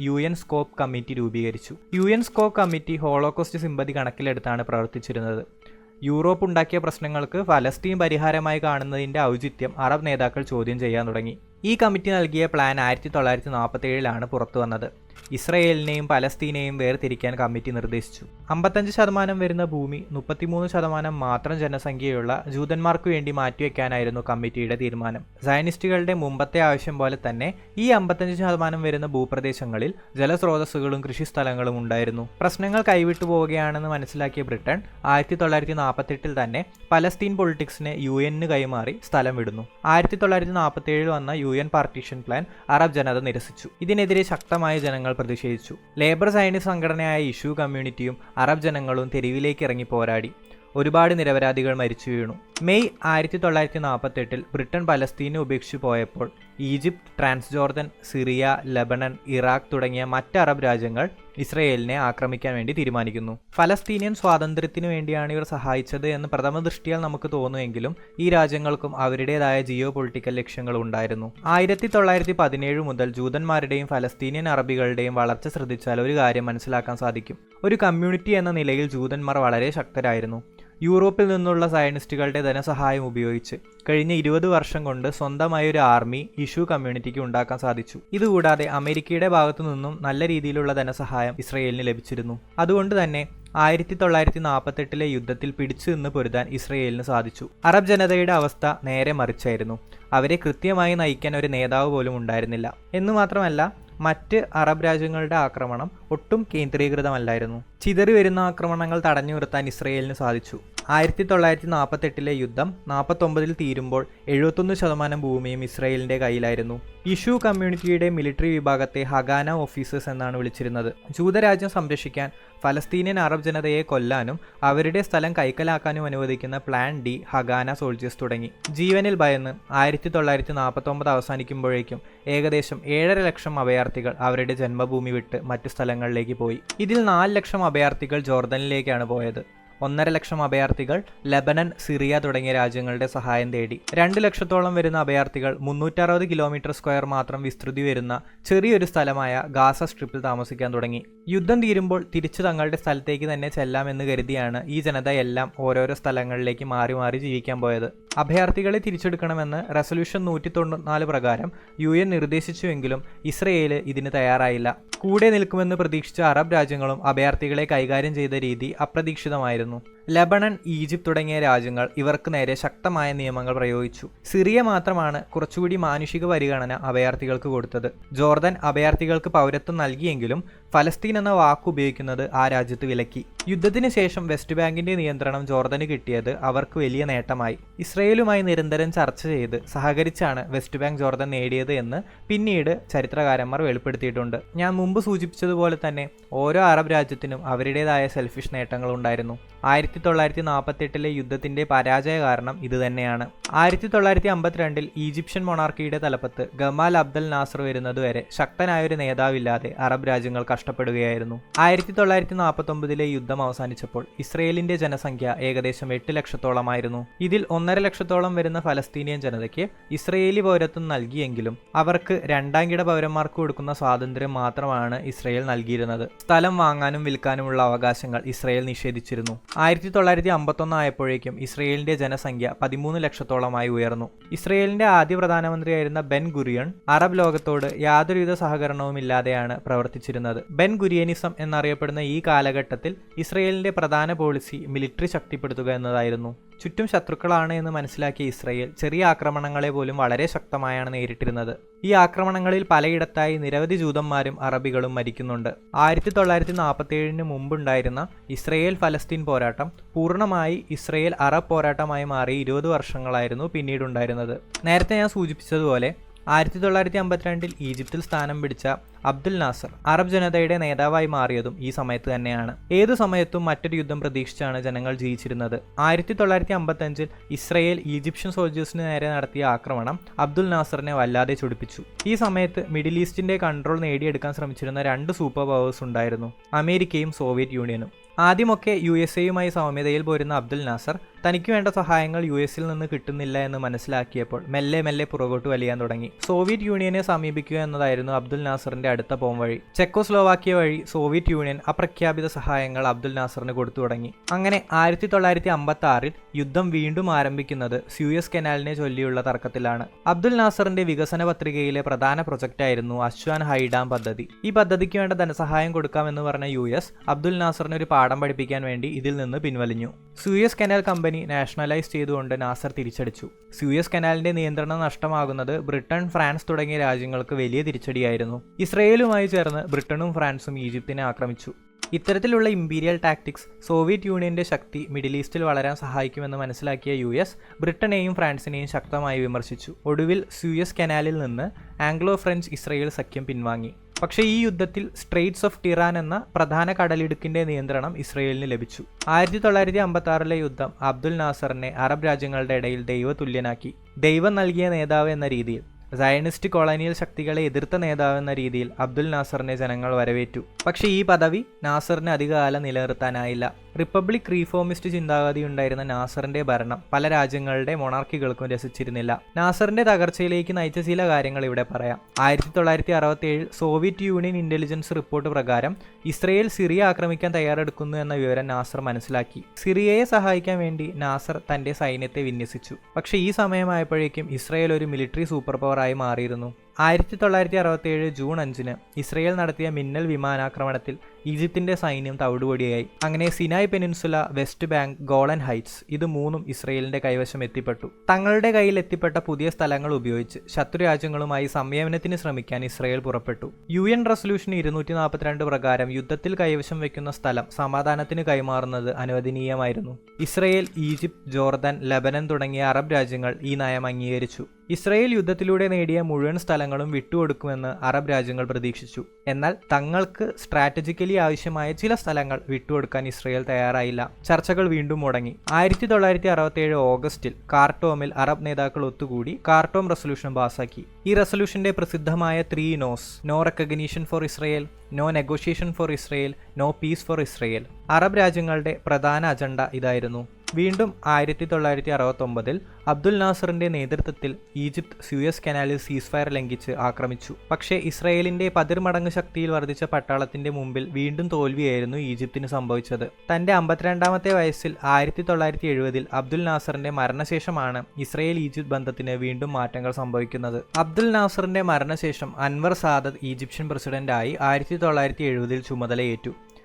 യുഎൻ സ്കോപ്പ് കമ്മിറ്റി രൂപീകരിച്ചു. UN scope committee holocaust sympathy കണക്കിലെടുത്താണ് പ്രവർത്തിച്ചിരുന്നത്. യൂറോപ്പ് ഉണ്ടാക്കിയ പ്രശ്നങ്ങൾക്ക് ഫലസ്തീൻ പരിഹാരമായി കാണുന്നതിന്റെ ഔചിത്യം അറബ് നേതാക്കൾ ചോദ്യം ചെയ്യാൻ തുടങ്ങി. ഈ കമ്മിറ്റി നൽകിയ പ്ലാൻ 1947 പുറത്തു വന്നത്. ഇസ്രയേലിനെയും പലസ്തീനെയും വേർതിരിക്കാൻ കമ്മിറ്റി നിർദ്ദേശിച്ചു. 55% വരുന്ന ഭൂമി 33% മാത്രം ജനസംഖ്യയുള്ള ജൂതന്മാർക്ക് വേണ്ടി മാറ്റിവെക്കാനായിരുന്നു കമ്മിറ്റിയുടെ തീരുമാനം. സയനിസ്റ്റുകളുടെ മുമ്പത്തെ ആവശ്യം പോലെ തന്നെ ഈ 55% വരുന്ന ഭൂപ്രദേശങ്ങളിൽ ജലസ്രോതസ്സുകളും കൃഷിസ്ഥലങ്ങളും ഉണ്ടായിരുന്നു. പ്രശ്നങ്ങൾ കൈവിട്ടു പോവുകയാണെന്ന് മനസ്സിലാക്കിയ ബ്രിട്ടൻ 1948 തന്നെ പലസ്തീൻ പൊളിറ്റിക്സിനെ യുഎന് കൈമാറി സ്ഥലം വിടുന്നു. 1947 വന്ന യുഎൻ പാർട്ടീഷൻ പ്ലാൻ അറബ് ജനത നിരസിച്ചു. ഇതിനെതിരെ ശക്തമായ ജനങ്ങൾ പ്രതിഷേധിച്ചു. ലേബർ സയനിസ്റ്റ് സംഘടനയായ ഇഷ്യൂ കമ്മ്യൂണിറ്റിയും അറബ് ജനങ്ങളും തെരുവിലേക്ക് ഇറങ്ങി പോരാടി. ഒരുപാട് നിരപരാധികൾ മരിച്ചു വീണു. മെയ് 1948 ബ്രിട്ടൻ പലസ്തീനെ ഉപേക്ഷിച്ചു പോയപ്പോൾ Egypt, Transjordan, Syria, Lebanon, Iraq തുടങ്ങിയ മറ്റ് അറബ് രാജ്യങ്ങൾ ഇസ്രയേലിനെ ആക്രമിക്കാൻ വേണ്ടി തീരുമാനിക്കുന്നു. ഫലസ്തീനിയൻ സ്വാതന്ത്ര്യത്തിനു വേണ്ടിയാണ് ഇവർ സഹായിച്ചത് എന്ന് പ്രഥമ ദൃഷ്ടിയാൽ നമുക്ക് തോന്നുമെങ്കിലും ഈ രാജ്യങ്ങൾക്കും അവരുടേതായ ജിയോ പൊളിറ്റിക്കൽ ലക്ഷ്യങ്ങൾ ഉണ്ടായിരുന്നു. 1917 മുതൽ ജൂതന്മാരുടെയും ഫലസ്തീനിയൻ അറബികളുടെയും വളർച്ച ശ്രദ്ധിച്ചാൽ ഒരു കാര്യം മനസ്സിലാക്കാൻ സാധിക്കും. ഒരു കമ്മ്യൂണിറ്റി എന്ന നിലയിൽ ജൂതന്മാർ വളരെ ശക്തരായിരുന്നു. യൂറോപ്പിൽ നിന്നുള്ള സയനിസ്റ്റുകളുടെ ധനസഹായം ഉപയോഗിച്ച് കഴിഞ്ഞ 20 വർഷം കൊണ്ട് സ്വന്തമായ ഒരു ആർമി ഇഷ്യൂ കമ്മ്യൂണിറ്റിക്ക് ഉണ്ടാക്കാൻ സാധിച്ചു. ഇതുകൂടാതെ അമേരിക്കയുടെ ഭാഗത്തു നിന്നും നല്ല രീതിയിലുള്ള ധനസഹായം ഇസ്രയേലിന് ലഭിച്ചിരുന്നു. അതുകൊണ്ട് തന്നെ 1948 യുദ്ധത്തിൽ പിടിച്ചു നിന്ന് പൊരുതാൻ ഇസ്രയേലിന് സാധിച്ചു. അറബ് ജനതയുടെ അവസ്ഥ നേരെ മറിച്ചായിരുന്നു. അവരെ കൃത്യമായി നയിക്കാൻ ഒരു നേതാവ് പോലും ഉണ്ടായിരുന്നില്ല. എന്നു മാത്രമല്ല, മറ്റ് അറബ് രാജ്യങ്ങളുടെ ആക്രമണം ഒട്ടും കേന്ദ്രീകൃതമല്ലായിരുന്നു. ചിതറി വരുന്ന ആക്രമണങ്ങൾ തടഞ്ഞു നിർത്താൻ ഇസ്രയേലിന് സാധിച്ചു. 1948 യുദ്ധം 49 തീരുമ്പോൾ 71% ഭൂമിയും ഇസ്രയേലിന്റെ കയ്യിലായിരുന്നു. ഇഷ്യൂ കമ്മ്യൂണിറ്റിയുടെ മിലിറ്ററി വിഭാഗത്തെ ഹഗാന ഓഫീസേഴ്സ് എന്നാണ് വിളിച്ചിരുന്നത്. ജൂതരാജ്യം സംരക്ഷിക്കാൻ ഫലസ്തീനിയൻ അറബ് ജനതയെ കൊല്ലാനും അവരുടെ സ്ഥലം കൈക്കലാക്കാനും അനുവദിക്കുന്ന പ്ലാൻ ഡി ഹഗാന സോൾജേഴ്സ് തുടങ്ങി. ജീവനിൽ ഭയന്ന് 1949 അവസാനിക്കുമ്പോഴേക്കും ഏകദേശം 7.5 ലക്ഷം അഭയാർത്ഥികൾ അവരുടെ ജന്മഭൂമി വിട്ട് മറ്റു സ്ഥലങ്ങളിലേക്ക് പോയി. ഇതിൽ 4 ലക്ഷം അഭയാർത്ഥികൾ ജോർദനിലേക്കാണ് പോയത്. 1.5 ലക്ഷം അഭയാർത്ഥികൾ ലെബനൻ, സിറിയ തുടങ്ങിയ രാജ്യങ്ങളുടെ സഹായം തേടി. 2 ലക്ഷത്തോളം വരുന്ന അഭയാർത്ഥികൾ 360 കിലോമീറ്റർ സ്ക്വയർ മാത്രം വിസ്തൃതി വരുന്ന ചെറിയൊരു സ്ഥലമായ ഗാസ സ്ട്രിപ്പിൽ താമസിക്കാൻ തുടങ്ങി. യുദ്ധം തീരുമ്പോൾ തിരിച്ചു തങ്ങളുടെ സ്ഥലത്തേക്ക് തന്നെ ചെല്ലാമെന്ന് കരുതിയാണ് ഈ ജനത എല്ലാം ഓരോരോ സ്ഥലങ്ങളിലേക്ക് മാറി മാറി ജീവിക്കാൻ പോയത്. അഭയാർത്ഥികളെ തിരിച്ചെടുക്കണമെന്ന് റെസൊല്യൂഷൻ 194 പ്രകാരം UN നിർദ്ദേശിച്ചുവെങ്കിലും ഇസ്രയേല് ഇതിന് തയ്യാറായില്ല. കൂടെ നിൽക്കുമെന്ന് പ്രതീക്ഷിച്ച അറബ് രാജ്യങ്ങളും അഭയാർത്ഥികളെ കൈകാര്യം ചെയ്ത രീതി അപ്രതീക്ഷിതമായിരുന്നു. ലെബനൻ, ഈജിപ്ത് തുടങ്ങിയ രാജ്യങ്ങൾ ഇവർക്ക് നേരെ ശക്തമായ നിയമങ്ങൾ പ്രയോഗിച്ചു. സിറിയ മാത്രമാണ് കുറച്ചുകൂടി മാനുഷിക പരിഗണന അഭയാർത്ഥികൾക്ക് കൊടുത്തത്. ജോർദൻ അഭയാർത്ഥികൾക്ക് പൗരത്വം നൽകിയെങ്കിലും ഫലസ്തീൻ എന്ന വാക്ക് ഉപയോഗിക്കുന്നത് ആ രാജ്യത്ത് വിലക്കി. യുദ്ധത്തിന് ശേഷം വെസ്റ്റ് ബാങ്കിന്റെ നിയന്ത്രണം ജോർദന് കിട്ടിയത് അവർക്ക് വലിയ നേട്ടമായി. ഇസ്രയേലുമായി നിരന്തരം ചർച്ച ചെയ്ത് സഹകരിച്ചാണ് വെസ്റ്റ് ബാങ്ക് ജോർദൻ നേടിയത് എന്ന് പിന്നീട് ചരിത്രകാരന്മാർ വെളിപ്പെടുത്തിയിട്ടുണ്ട്. ഞാൻ മുമ്പ് സൂചിപ്പിച്ചതുപോലെ തന്നെ ഓരോ അറബ് രാജ്യത്തിനും അവരുടേതായ സെൽഫിഷ് നേട്ടങ്ങൾ ഉണ്ടായിരുന്നു. 1948 യുദ്ധത്തിന്റെ പരാജയ കാരണം ഇതുതന്നെയാണ്. 1952 ഈജിപ്ഷ്യൻ മൊണാർക്കിയുടെ തലപ്പത്ത് ഗമാൽ അബ്ദൽ നാസർ വരുന്നതുവരെ ശക്തനായൊരു നേതാവില്ലാതെ അറബ് രാജ്യങ്ങൾ കഷ്ടപ്പെടുകയായിരുന്നു. 1949 യുദ്ധം അവസാനിച്ചപ്പോൾ ഇസ്രയേലിന്റെ ജനസംഖ്യ ഏകദേശം 8 ലക്ഷത്തോളമായിരുന്നു. ഇതിൽ 1.5 ലക്ഷത്തോളം വരുന്ന ഫലസ്തീനിയൻ ജനതയ്ക്ക് ഇസ്രയേലി പൗരത്വം നൽകിയെങ്കിലും അവർക്ക് രണ്ടാം കിട പൗരന്മാർക്ക് കൊടുക്കുന്ന സ്വാതന്ത്ര്യം മാത്രമാണ് ഇസ്രയേൽ നൽകിയിരുന്നത്. സ്ഥലം വാങ്ങാനും വിൽക്കാനുമുള്ള അവകാശങ്ങൾ ഇസ്രയേൽ നിഷേധിച്ചിരുന്നു. 1951 ആയപ്പോഴേക്കും ഇസ്രയേലിന്റെ ജനസംഖ്യ 13 ലക്ഷത്തോളമായി ഉയർന്നു. ഇസ്രയേലിന്റെ ആദ്യ പ്രധാനമന്ത്രിയായിരുന്ന ബെൻ ഗുരിയൺ അറബ് ലോകത്തോട് യാതൊരുവിധ സഹകരണവുമില്ലാതെയാണ് പ്രവർത്തിച്ചിരുന്നത്. ബെൻ ഗുരിയനിസം എന്നറിയപ്പെടുന്ന ഈ കാലഘട്ടത്തിൽ ഇസ്രയേലിന്റെ പ്രധാന പോളിസി മിലിറ്ററി ശക്തിപ്പെടുത്തുക എന്നതായിരുന്നു. ചുറ്റും ശത്രുക്കളാണ് എന്ന് മനസ്സിലാക്കിയ ഇസ്രയേൽ ചെറിയ ആക്രമണങ്ങളെ പോലും വളരെ ശക്തമായാണ് നേരിട്ടിരുന്നത്. ഈ ആക്രമണങ്ങളിൽ പലയിടത്തായി നിരവധി ജൂതന്മാരും അറബികളും മരിക്കുന്നുണ്ട്. 1947 മുമ്പുണ്ടായിരുന്ന ഇസ്രയേൽ ഫലസ്തീൻ പോരാട്ടം പൂർണ്ണമായി ഇസ്രയേൽ അറബ് പോരാട്ടമായി മാറി 20 വർഷങ്ങളായിരുന്നു പിന്നീടുണ്ടായിരുന്നത്. നേരത്തെ ഞാൻ സൂചിപ്പിച്ചതുപോലെ 1952 ഈജിപ്തിൽ സ്ഥാനം പിടിച്ച അബ്ദുൽ നാസർ അറബ് ജനതയുടെ നേതാവായി മാറിയതും ഈ സമയത്ത് തന്നെയാണ്. ഏതു സമയത്തും മറ്റൊരു യുദ്ധം പ്രതീക്ഷിച്ചാണ് ജനങ്ങൾ ജീവിച്ചിരുന്നത്. 1955 ഇസ്രയേൽ ഈജിപ്ഷ്യൻ സോൾജേഴ്സിന് നേരെ നടത്തിയ ആക്രമണം അബ്ദുൽ നാസറിനെ വല്ലാതെ ചൊടിപ്പിച്ചു. ഈ സമയത്ത് മിഡിൽ ഈസ്റ്റിന്റെ കൺട്രോൾ നേടിയെടുക്കാൻ ശ്രമിച്ചിരുന്ന 2 സൂപ്പർ പവേഴ്സ് ഉണ്ടായിരുന്നു, അമേരിക്കയും സോവിയറ്റ് യൂണിയനും. ആദ്യമൊക്കെ USA സൗമ്യതയിൽ പോരുന്ന അബ്ദുൽ നാസർ തനിക്ക് വേണ്ട സഹായങ്ങൾ US നിന്ന് കിട്ടുന്നില്ല എന്ന് മനസ്സിലാക്കിയപ്പോൾ മെല്ലെ മെല്ലെ പുറകോട്ട് വലിയാൻ തുടങ്ങി. സോവിയറ്റ് യൂണിയനെ സമീപിക്കുക എന്നതായിരുന്നു അബ്ദുൽ നാസറിന്റെ അടുത്ത പോംവഴി. ചെക്കോസ്ലോവാക്യ വഴി സോവിയറ്റ് യൂണിയൻ അപ്രഖ്യാപിത സഹായങ്ങൾ അബ്ദുൽ നാസറിന് കൊടുത്തു തുടങ്ങി. അങ്ങനെ 1956 യുദ്ധം വീണ്ടും ആരംഭിക്കുന്നത് സ്യൂയസ് കനാലിനെ ചൊല്ലിയുള്ള തർക്കത്തിലാണ്. അബ്ദുൽ നാസറിന്റെ വികസന പത്രികയിലെ പ്രധാന പ്രൊജക്റ്റായിരുന്നു അശ്വാൻ ഹൈഡാം പദ്ധതി. ഈ പദ്ധതിക്ക് വേണ്ട ധനസഹായം കൊടുക്കാമെന്ന് പറഞ്ഞ US അബ്ദുൽ നാസറിന് ഒരു പാഠം പഠിപ്പിക്കാൻ വേണ്ടി ഇതിൽ നിന്ന് പിൻവലിഞ്ഞു. സൂയസ് കനാൽ കമ്പനി നാഷണലൈസ് ചെയ്തുകൊണ്ട് നാസർ തിരിച്ചടിച്ചു. സൂയസ് കനാലിന്റെ നിയന്ത്രണം നഷ്ടമാകുന്നത് ബ്രിട്ടൻ, ഫ്രാൻസ് തുടങ്ങിയ രാജ്യങ്ങൾക്ക് വലിയ തിരിച്ചടിയായിരുന്നു. ഇസ്രയേലുമായി ചേർന്ന് ബ്രിട്ടനും ഫ്രാൻസും ഈജിപ്തിനെ ആക്രമിച്ചു. ഇത്തരത്തിലുള്ള ഇമ്പീരിയൽ ടാക്ടിക്സ് സോവിയറ്റ് യൂണിയന്റെ ശക്തി മിഡിൽ ഈസ്റ്റിൽ വളരാൻ സഹായിക്കുമെന്ന് മനസ്സിലാക്കിയ US ബ്രിട്ടനെയും ഫ്രാൻസിനെയും ശക്തമായി വിമർശിച്ചു. ഒടുവിൽ സൂയസ് കനാലിൽ നിന്ന് ആംഗ്ലോ ഫ്രഞ്ച് ഇസ്രയേൽ സഖ്യം പിൻവാങ്ങി. പക്ഷേ ഈ യുദ്ധത്തിൽ സ്ട്രെയ്റ്റ്സ് ഓഫ് ടിറാൻ എന്ന പ്രധാന കടലിടുക്കിന്റെ നിയന്ത്രണം ഇസ്രയേലിന് ലഭിച്ചു. 1956 യുദ്ധം അബ്ദുൽ നാസറിനെ അറബ് രാജ്യങ്ങളുടെ ഇടയിൽ ദൈവതുല്യനാക്കി. ദൈവം നൽകിയ നേതാവ് എന്ന രീതിയിൽ സയനിസ്റ്റ് കൊളോണിയൽ ശക്തികളെ എതിർത്ത നേതാവെന്ന രീതിയിൽ അബ്ദുൽ നാസറിനെ ജനങ്ങൾ വരവേറ്റു. പക്ഷേ ഈ പദവി നാസറിന് അധികകാലം നിലനിർത്താനായില്ല. റിപ്പബ്ലിക് റീഫോമിസ്റ്റ് ചിന്താഗതിയുണ്ടായിരുന്ന നാസറിന്റെ ഭരണം പല രാജ്യങ്ങളുടെ മൊണാർക്കികൾക്കും രസിച്ചിരുന്നില്ല. നാസറിന്റെ തകർച്ചയിലേക്ക് നയിച്ച ചില കാര്യങ്ങൾ ഇവിടെ പറയാം. 1967 സോവിയറ്റ് യൂണിയൻ ഇന്റലിജൻസ് റിപ്പോർട്ട് പ്രകാരം ഇസ്രയേൽ സിറിയ ആക്രമിക്കാൻ തയ്യാറെടുക്കുന്നു എന്ന വിവരം നാസർ മനസ്സിലാക്കി. സിറിയയെ സഹായിക്കാൻ വേണ്ടി നാസർ തന്റെ സൈന്യത്തെ വിന്യസിച്ചു. പക്ഷേ ഈ സമയമായപ്പോഴേക്കും ഇസ്രയേൽ ഒരു മിലിറ്ററി സൂപ്പർ പവറായി മാറിയിരുന്നു. 1967 ജൂൺ 5-ന് ഇസ്രയേൽ നടത്തിയ മിന്നൽ വിമാനാക്രമണത്തിൽ ഈജിപ്തിന്റെ സൈന്യം തവിടുപൊടിയായി. അങ്ങനെ Sinai peninsula, West Bank, Golan Heights ഇത് മൂന്നും ഇസ്രയേലിന്റെ കൈവശം എത്തിപ്പെട്ടു. തങ്ങളുടെ കയ്യിൽ എത്തിപ്പെട്ട പുതിയ സ്ഥലങ്ങൾ ഉപയോഗിച്ച് ശത്രുരാജ്യങ്ങളുമായി സംയമനത്തിന് ശ്രമിക്കാൻ ഇസ്രയേൽ പുറപ്പെട്ടു. UN റെസൊല്യൂഷൻ 242 പ്രകാരം യുദ്ധത്തിൽ കൈവശം വയ്ക്കുന്ന സ്ഥലം സമാധാനത്തിന് കൈമാറുന്നത് അനുവദനീയമായിരുന്നു. ഇസ്രയേൽ, ഈജിപ്ത്, ജോർദാൻ, ലെബനൻ തുടങ്ങിയ അറബ് രാജ്യങ്ങൾ ഈ നയം അംഗീകരിച്ചു. ഇസ്രയേൽ യുദ്ധത്തിലൂടെ നേടിയ മുഴുവൻ സ്ഥലങ്ങളും വിട്ടുകൊടുക്കുമെന്ന് അറബ് രാജ്യങ്ങൾ പ്രതീക്ഷിച്ചു. എന്നാൽ തങ്ങൾക്ക് സ്ട്രാറ്റജിക്കലി ആവശ്യമായ ചില സ്ഥലങ്ങൾ വിട്ടുകൊടുക്കാൻ ഇസ്രയേൽ തയ്യാറായില്ല. ചർച്ചകൾ വീണ്ടും മുടങ്ങി. 1967 ഓഗസ്റ്റിൽ കാർട്ടോമിൽ അറബ് നേതാക്കൾ ഒത്തുകൂടി കാർട്ടോം റെസൊല്യൂഷൻ പാസാക്കി. ഈ റെസൊല്യൂഷന്റെ പ്രസിദ്ധമായ 3 nos: no recognition for Israel, no negotiation for Israel, no peace for Israel. Arab രാജ്യങ്ങളുടെ പ്രധാന അജണ്ട ഇതായിരുന്നു. വീണ്ടും 1969 അബ്ദുൽ നാസറിന്റെ നേതൃത്വത്തിൽ ഈജിപ്ത് സൂയസ് കനാലിൽ സീസ്ഫയർ ലംഘിച്ച് ആക്രമിച്ചു. പക്ഷേ ഇസ്രയേലിന്റെ 10 മടങ്ങ് ശക്തിയിൽ വർദ്ധിച്ച പട്ടാളത്തിന്റെ മുമ്പിൽ വീണ്ടും തോൽവിയായിരുന്നു ഈജിപ്തിന് സംഭവിച്ചത്. തന്റെ 52ാമത്തെ വയസ്സിൽ 1970 അബ്ദുൽ നാസറിന്റെ മരണശേഷമാണ് ഇസ്രയേൽ ഈജിപ്ത് ബന്ധത്തിന് വീണ്ടും മാറ്റങ്ങൾ സംഭവിക്കുന്നത്. അബ്ദുൽ നാസറിന്റെ മരണശേഷം അൻവർ സാദത്ത് ഈജിപ്ഷ്യൻ പ്രസിഡന്റായി 1970 ചുമതലയേറ്റു.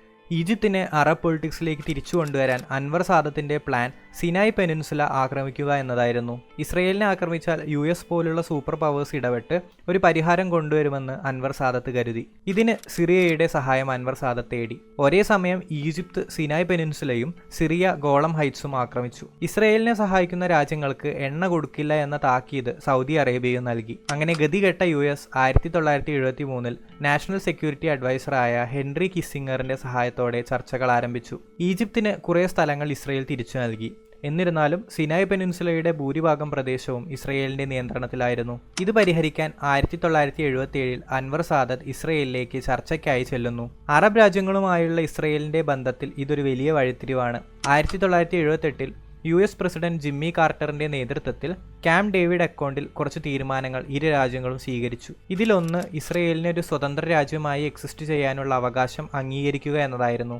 ഈജിപ്തിനെ അറബ് പൊളിറ്റിക്സിലേക്ക് തിരിച്ചു കൊണ്ടുവരാൻ അൻവർ സാദത്തിന്റെ പ്ലാൻ സിനായ് പെനിൻസുല ആക്രമിക്കുക എന്നതായിരുന്നു. ഇസ്രയേലിനെ ആക്രമിച്ചാൽ US പോലുള്ള സൂപ്പർ പവേഴ്സ് ഇടപെട്ട് ഒരു പരിഹാരം കൊണ്ടുവരുമെന്ന് അൻവർ സാദത്ത് കരുതി. ഇതിന് സിറിയയുടെ സഹായം അൻവർ സാദത്ത് തേടി. ഒരേ സമയം ഈജിപ്ത് സിനായ് പെനിൻസുലയും സിറിയ ഗോളം ഹൈറ്റ്സും ആക്രമിച്ചു. ഇസ്രയേലിനെ സഹായിക്കുന്ന രാജ്യങ്ങൾക്ക് എണ്ണ കൊടുക്കില്ല എന്ന താക്കീത് സൗദി അറേബ്യയും നൽകി. അങ്ങനെ ഗതികെട്ട US 1973 നാഷണൽ സെക്യൂരിറ്റി അഡ്വൈസറായ ഹെൻറി കിസ്സിംഗറിന്റെ സഹായത്തോടെ ചർച്ചകൾ ആരംഭിച്ചു. ഈജിപ്തിന് കുറേ സ്ഥലങ്ങൾ ഇസ്രയേൽ തിരിച്ചു നൽകി. എന്നിരുന്നാലും സിനായ് പെനിൻസുലയുടെ ഭൂരിഭാഗം പ്രദേശവും ഇസ്രയേലിന്റെ നിയന്ത്രണത്തിലായിരുന്നു. ഇത് പരിഹരിക്കാൻ 1977 അൻവർ സാദത്ത് ഇസ്രയേലിലേക്ക് ചർച്ചയ്ക്കായി ചെല്ലുന്നു. അറബ് രാജ്യങ്ങളുമായുള്ള ഇസ്രയേലിന്റെ ബന്ധത്തിൽ ഇതൊരു വലിയ വഴിത്തിരിവാണ്. 1978 US പ്രസിഡന്റ് ജിമ്മി കാർട്ടറിന്റെ നേതൃത്വത്തിൽ ക്യാമ്പ് ഡേവിഡ് അക്കൗണ്ടിൽ കുറച്ച് തീരുമാനങ്ങൾ ഇരു രാജ്യങ്ങളും സ്വീകരിച്ചു. ഇതിലൊന്ന് ഇസ്രയേലിന് ഒരു സ്വതന്ത്ര രാജ്യമായി എക്സിസ്റ്റ് ചെയ്യാനുള്ള അവകാശം അംഗീകരിക്കുക എന്നതായിരുന്നു.